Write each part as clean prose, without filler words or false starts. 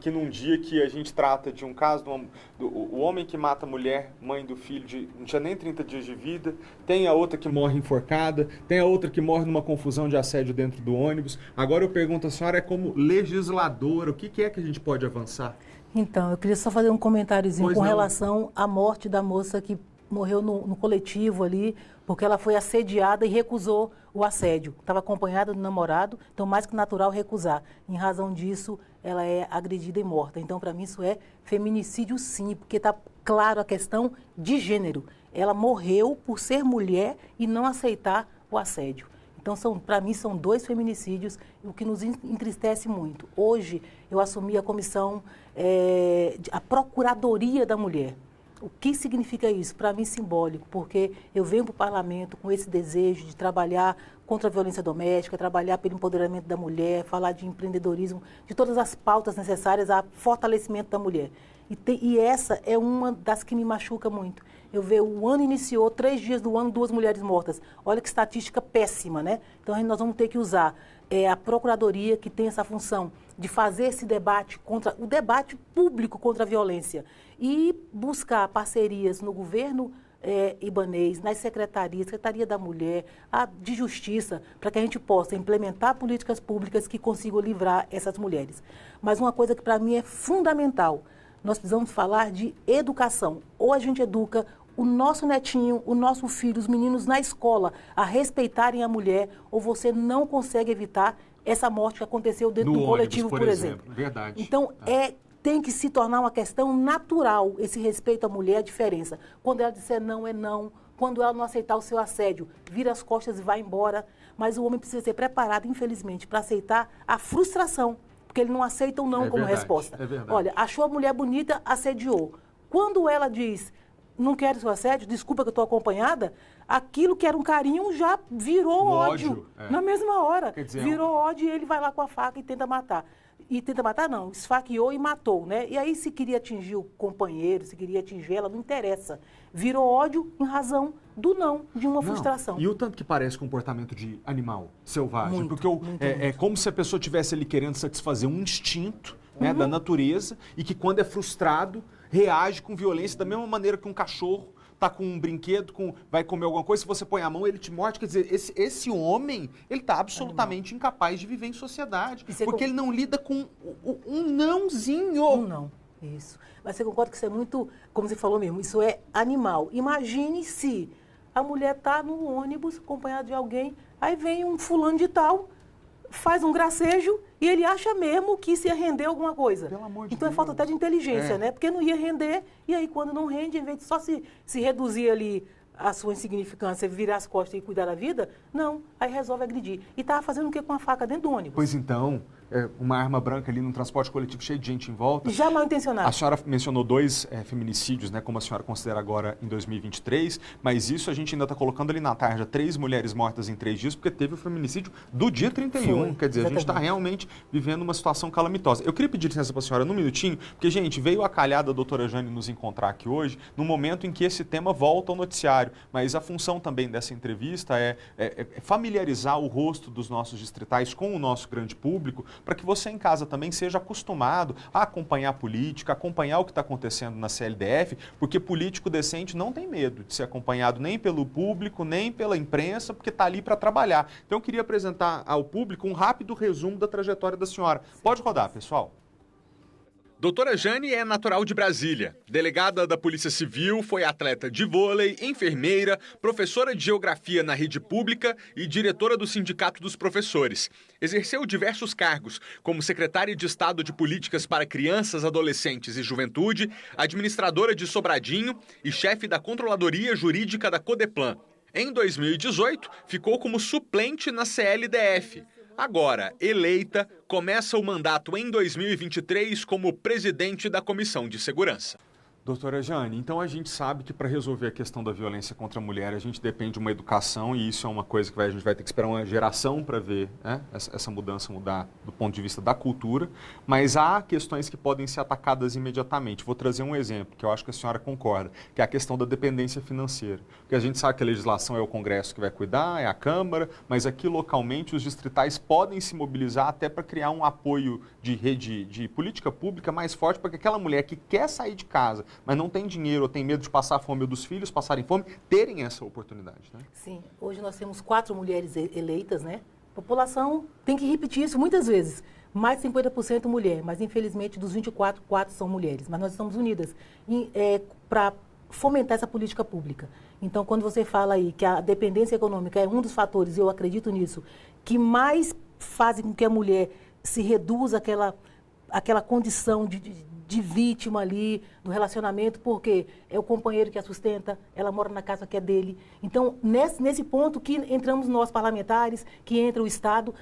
Que num dia que a gente trata de um caso, o homem que mata a mulher, mãe do filho, não tinha nem 30 dias de vida, tem a outra que morre enforcada, tem a outra que morre numa confusão de assédio dentro do ônibus. Agora eu pergunto à senhora, como legisladora, o que é que a gente pode avançar? Então, eu queria só fazer um comentáriozinho com relação à morte da moça que morreu no coletivo ali, porque ela foi assediada e recusou o assédio. Estava acompanhada do namorado, então mais que natural recusar. Em razão disso, ela é agredida e morta. Então, para mim, isso é feminicídio sim, porque está claro a questão de gênero. Ela morreu por ser mulher e não aceitar o assédio. Então, para mim, são 2 feminicídios, o que nos entristece muito. Hoje, eu assumi a comissão, a Procuradoria da Mulher. O que significa isso? Para mim, simbólico, porque eu venho para o parlamento com esse desejo de trabalhar contra a violência doméstica, trabalhar pelo empoderamento da mulher, falar de empreendedorismo, de todas as pautas necessárias ao fortalecimento da mulher. E essa é uma das que me machuca muito. Eu vejo, o ano iniciou, 3 dias do ano, 2 mulheres mortas. Olha que estatística péssima, né? Então, nós vamos ter que usar a Procuradoria, que tem essa função de fazer esse debate o debate público contra a violência e buscar parcerias no governo ibanês, nas secretarias, Secretaria da Mulher, de Justiça, para que a gente possa implementar políticas públicas que consigam livrar essas mulheres. Mas uma coisa que para mim é fundamental, nós precisamos falar de educação. Ou a gente educa o nosso netinho, o nosso filho, os meninos na escola a respeitarem a mulher, ou você não consegue evitar essa morte que aconteceu dentro do coletivo, por exemplo. Verdade. Então, tem que se tornar uma questão natural, esse respeito à mulher, a diferença. Quando ela disser não, é não. Quando ela não aceitar o seu assédio, vira as costas e vai embora. Mas o homem precisa ser preparado, infelizmente, para aceitar a frustração, porque ele não aceita o não como resposta. É verdade. Olha, achou a mulher bonita, assediou. Quando ela diz, não quero seu assédio, desculpa que eu estou acompanhada, aquilo que era um carinho já virou ódio. Na mesma hora. Quer dizer, virou ódio e ele vai lá com a faca e tenta matar. E tenta matar, não, esfaqueou e matou, né? E aí, se queria atingir o companheiro, se queria atingir ela, não interessa. Virou ódio em razão do não, de uma frustração. E o tanto que parece comportamento de animal selvagem. Muito, porque é como se a pessoa estivesse ali querendo satisfazer um instinto, né, da natureza, e que quando é frustrado, reage com violência da mesma maneira que um cachorro tá com um brinquedo, vai comer alguma coisa, se você põe a mão, ele te morde. Quer dizer, esse homem, ele tá absolutamente incapaz de viver em sociedade, porque ele não lida com um nãozinho. Um não, isso. Mas você concorda que isso é muito, como você falou mesmo, isso é animal. Imagine se a mulher tá no ônibus acompanhada de alguém, aí vem um fulano de tal, faz um gracejo e ele acha mesmo que isso ia render alguma coisa. Pelo amor de então Deus. É falta até de inteligência, né? Porque não ia render, e aí quando não rende, em vez de só se reduzir ali a sua insignificância, virar as costas e cuidar da vida, não, aí resolve agredir. E estava fazendo o quê com a faca dentro do ônibus? Pois então, uma arma branca ali num transporte coletivo cheio de gente em volta. Já mal intencionado. A senhora mencionou 2 feminicídios, né, como a senhora considera agora em 2023, mas isso a gente ainda está colocando ali na tarja 3 mulheres mortas em 3 dias, porque teve o feminicídio do dia 31. Quer dizer, exatamente. A gente está realmente vivendo uma situação calamitosa. Eu queria pedir licença para a senhora num minutinho, porque, gente, veio a calhada a doutora Jane nos encontrar aqui hoje, no momento em que esse tema volta ao noticiário, mas a função também dessa entrevista é familiarizar o rosto dos nossos distritais com o nosso grande público, para que você em casa também seja acostumado a acompanhar a política, acompanhar o que está acontecendo na CLDF, porque político decente não tem medo de ser acompanhado nem pelo público, nem pela imprensa, porque está ali para trabalhar. Então eu queria apresentar ao público um rápido resumo da trajetória da senhora. Pode rodar, pessoal. Doutora Jane é natural de Brasília. Delegada da Polícia Civil, foi atleta de vôlei, enfermeira, professora de geografia na rede pública e diretora do Sindicato dos Professores. Exerceu diversos cargos, como secretária de Estado de Políticas para Crianças, Adolescentes e Juventude, administradora de Sobradinho e chefe da Controladoria Jurídica da Codeplan. Em 2018, ficou como suplente na CLDF. Agora, eleita, começa o mandato em 2023 como presidente da Comissão de Segurança. Doutora Jane, então a gente sabe que para resolver a questão da violência contra a mulher, a gente depende de uma educação e isso é uma coisa que a gente vai ter que esperar uma geração para ver, né, essa mudança mudar do ponto de vista da cultura, mas há questões que podem ser atacadas imediatamente. Vou trazer um exemplo, que eu acho que a senhora concorda, que é a questão da dependência financeira. Porque a gente sabe que a legislação é o Congresso que vai cuidar, é a Câmara, mas aqui localmente os distritais podem se mobilizar até para criar um apoio de rede de política pública mais forte para que aquela mulher que quer sair de casa, mas não tem dinheiro ou tem medo de passar fome ou dos filhos passarem fome, terem essa oportunidade, né? Sim, hoje nós temos 4 mulheres eleitas, né? A população tem que repetir isso muitas vezes. Mais de 50% mulher, mas infelizmente dos 24, 4 são mulheres. Mas nós estamos unidas para fomentar essa política pública. Então, quando você fala aí que a dependência econômica é um dos fatores, e eu acredito nisso, que mais fazem com que a mulher se reduza aquela condição de vítima ali do relacionamento, porque é o companheiro que a sustenta, ela mora na casa que é dele. Então, nesse ponto que entramos nós parlamentares, que entra o Estado,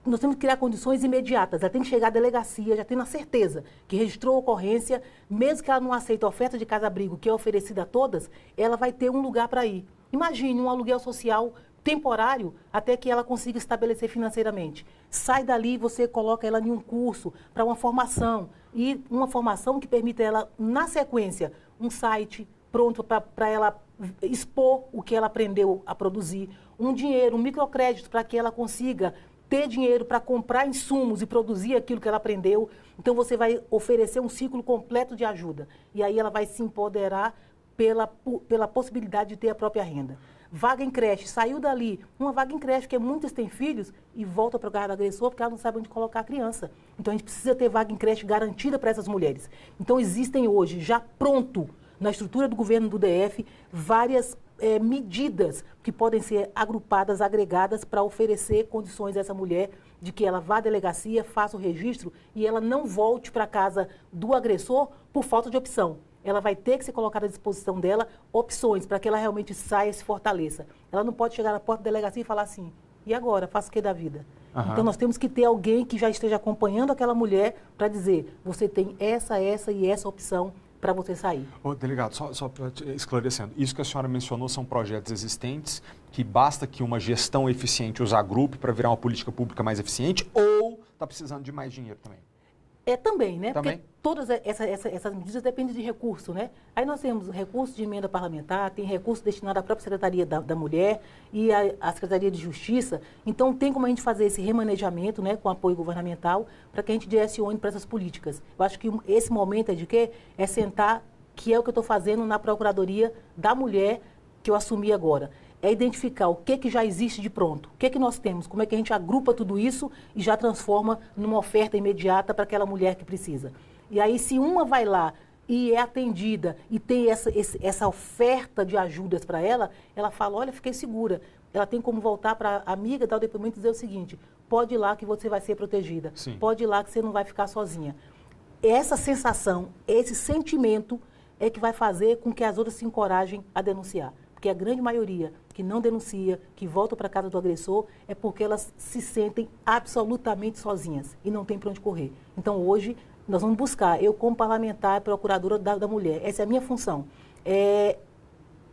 nós temos que criar condições imediatas. Ela tem que chegar à delegacia, já tendo a certeza que registrou a ocorrência, mesmo que ela não aceite a oferta de casa-abrigo que é oferecida a todas, ela vai ter um lugar para ir. Imagine um aluguel social temporário até que ela consiga estabelecer financeiramente. Sai dali, você coloca ela em um curso para uma formação, e uma formação que permita ela, na sequência, um site pronto para ela expor o que ela aprendeu a produzir, um dinheiro, um microcrédito para que ela consiga ter dinheiro para comprar insumos e produzir aquilo que ela aprendeu. Então, você vai oferecer um ciclo completo de ajuda. E aí ela vai se empoderar pela possibilidade de ter a própria renda. Vaga em creche, saiu dali, uma vaga em creche, porque muitas têm filhos e volta para o carro do agressor porque ela não sabe onde colocar a criança. Então, a gente precisa ter vaga em creche garantida para essas mulheres. Então, existem hoje, já pronto, na estrutura do governo do DF, várias medidas que podem ser agrupadas, agregadas para oferecer condições a essa mulher de que ela vá à delegacia, faça o registro e ela não volte para a casa do agressor por falta de opção. Ela vai ter que ser colocada à disposição dela opções para que ela realmente saia e se fortaleça. Ela não pode chegar na porta da delegacia e falar assim, e agora, faço o que da vida? Uhum. Então, nós temos que ter alguém que já esteja acompanhando aquela mulher para dizer, você tem essa e essa opção para você sair. Ô, delegado, só esclarecendo, isso que a senhora mencionou são projetos existentes que basta que uma gestão eficiente os agrupe para virar uma política pública mais eficiente ou está precisando de mais dinheiro também? Também, né? Também? Porque todas essas medidas dependem de recurso, né? Aí nós temos recurso de emenda parlamentar, tem recurso destinado à própria Secretaria da Mulher e à Secretaria de Justiça. Então, tem como a gente fazer esse remanejamento, né, com apoio governamental, para que a gente direcione para essas políticas. Eu acho que esse momento é de quê? É sentar, que é o que eu estou fazendo na Procuradoria da Mulher, que eu assumi agora. É identificar o que já existe de pronto, o que nós temos, como é que a gente agrupa tudo isso e já transforma numa oferta imediata para aquela mulher que precisa. E aí, se uma vai lá e é atendida e tem essa oferta de ajudas para ela, ela fala, olha, fiquei segura. Ela tem como voltar para a amiga, dar o depoimento e dizer o seguinte, pode ir lá que você vai ser protegida, Sim. Pode ir lá que você não vai ficar sozinha. Essa sensação, esse sentimento é que vai fazer com que as outras se encorajem a denunciar. Porque a grande maioria que não denuncia, que volta para a casa do agressor, é porque elas se sentem absolutamente sozinhas e não tem para onde correr. Então, hoje, nós vamos buscar, eu como parlamentar, procuradora da mulher, essa é a minha função,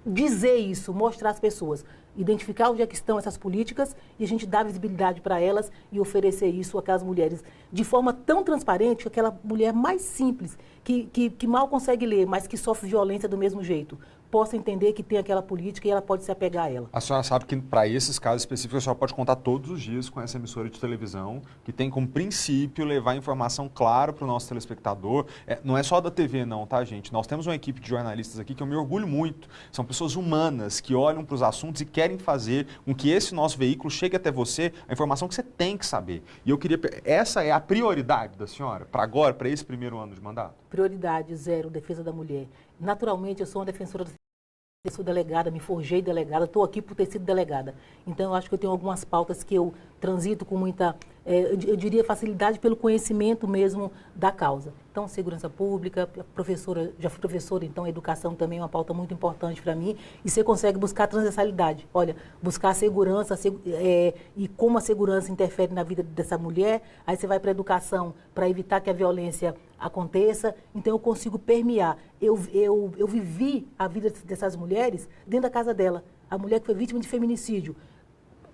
dizer isso, mostrar às pessoas, identificar onde é que estão essas políticas e a gente dar visibilidade para elas e oferecer isso àquelas mulheres de forma tão transparente que aquela mulher mais simples, que mal consegue ler, mas que sofre violência do mesmo jeito, possa entender que tem aquela política e ela pode se apegar a ela. A senhora sabe que para esses casos específicos a senhora pode contar todos os dias com essa emissora de televisão que tem como princípio levar informação clara para o nosso telespectador. Não é só da TV não, tá, gente? Nós temos uma equipe de jornalistas aqui que eu me orgulho muito. São pessoas humanas que olham para os assuntos e querem fazer com que esse nosso veículo chegue até você a informação que você tem que saber. E eu queria... Essa é a prioridade da senhora para agora, para esse primeiro ano de mandato? Prioridade zero, defesa da mulher. Naturalmente, eu sou uma defensora da sou delegada, me forjei delegada, estou aqui por ter sido delegada. Então, eu acho que eu tenho algumas pautas que eu transito com muita, eu diria, facilidade pelo conhecimento mesmo da causa. Então, segurança pública, professora, já fui professora, então a educação também é uma pauta muito importante para mim. E você consegue buscar transversalidade. Olha, buscar a segurança e como a segurança interfere na vida dessa mulher. Aí você vai para a educação para evitar que a violência aconteça, então eu consigo permear. Eu vivi a vida dessas mulheres dentro da casa dela. A mulher que foi vítima de feminicídio.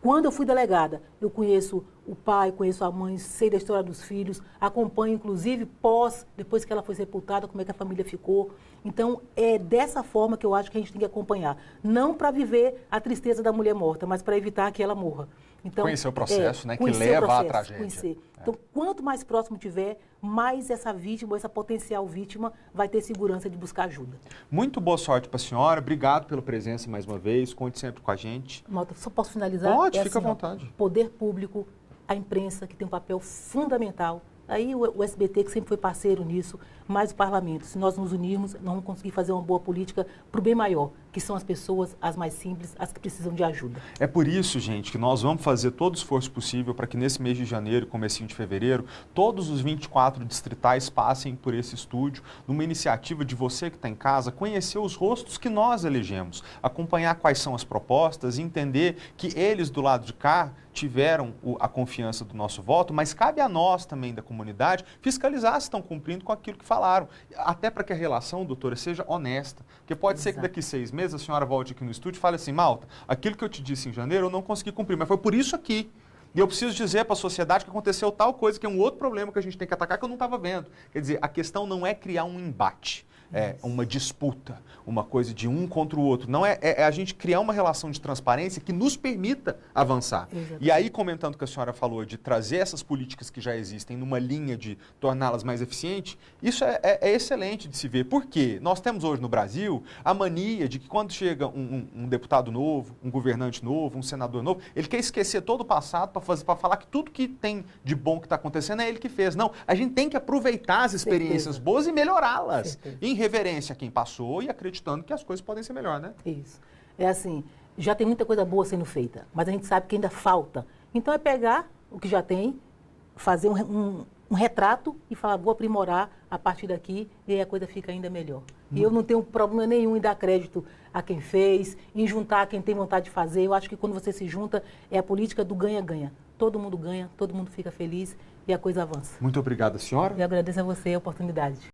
Quando eu fui delegada, eu conheço o pai, conheço a mãe, sei da história dos filhos, acompanho, inclusive, depois que ela foi sepultada, como é que a família ficou. Então, é dessa forma que eu acho que a gente tem que acompanhar. Não para viver a tristeza da mulher morta, mas para evitar que ela morra. Então, conhecer o processo, né, que leva à tragédia. Conhecer. Então, quanto mais próximo tiver, mais essa vítima, essa potencial vítima, vai ter segurança de buscar ajuda. Muito boa sorte para a senhora. Obrigado pela presença mais uma vez. Conte sempre com a gente. Malta, só posso finalizar? Pode, fica à vontade. Poder público, a imprensa, que tem um papel fundamental. Aí o SBT, que sempre foi parceiro nisso, mais o parlamento. Se nós nos unirmos, nós vamos conseguir fazer uma boa política para o bem maior, que são as pessoas, as mais simples, as que precisam de ajuda. É por isso, gente, que nós vamos fazer todo o esforço possível para que nesse mês de janeiro e comecinho de fevereiro, todos os 24 distritais passem por esse estúdio, numa iniciativa de você que está em casa, conhecer os rostos que nós elegemos, acompanhar quais são as propostas, entender que eles do lado de cá tiveram a confiança do nosso voto, mas cabe a nós também da comunidade fiscalizar se estão cumprindo com aquilo que falaram. Até para que a relação, doutora, seja honesta. Porque pode ser que daqui 6 meses a senhora volte aqui no estúdio e fale assim, Malta, aquilo que eu te disse em janeiro eu não consegui cumprir, mas foi por isso aqui. E eu preciso dizer para a sociedade que aconteceu tal coisa, que é um outro problema que a gente tem que atacar que eu não estava vendo. Quer dizer, a questão não é criar um embate. É uma disputa, uma coisa de um contra o outro. Não é a gente criar uma relação de transparência que nos permita avançar. Exatamente. E aí, comentando o que a senhora falou, de trazer essas políticas que já existem numa linha de torná-las mais eficientes, isso é excelente de se ver. Por quê? Nós temos hoje no Brasil a mania de que quando chega um deputado novo, um governante novo, um senador novo, ele quer esquecer todo o passado para falar que tudo que tem de bom que está acontecendo é ele que fez. Não, a gente tem que aproveitar as experiências boas e melhorá-las. Em reverência a quem passou e acreditando que as coisas podem ser melhor, né? Isso. É assim, já tem muita coisa boa sendo feita, mas a gente sabe que ainda falta. Então é pegar o que já tem, fazer um retrato e falar, vou aprimorar a partir daqui e aí a coisa fica ainda melhor. E eu não tenho problema nenhum em dar crédito a quem fez, em juntar quem tem vontade de fazer. Eu acho que quando você se junta, é a política do ganha-ganha. Todo mundo ganha, todo mundo fica feliz e a coisa avança. Muito obrigado, senhora. Eu agradeço a você a oportunidade.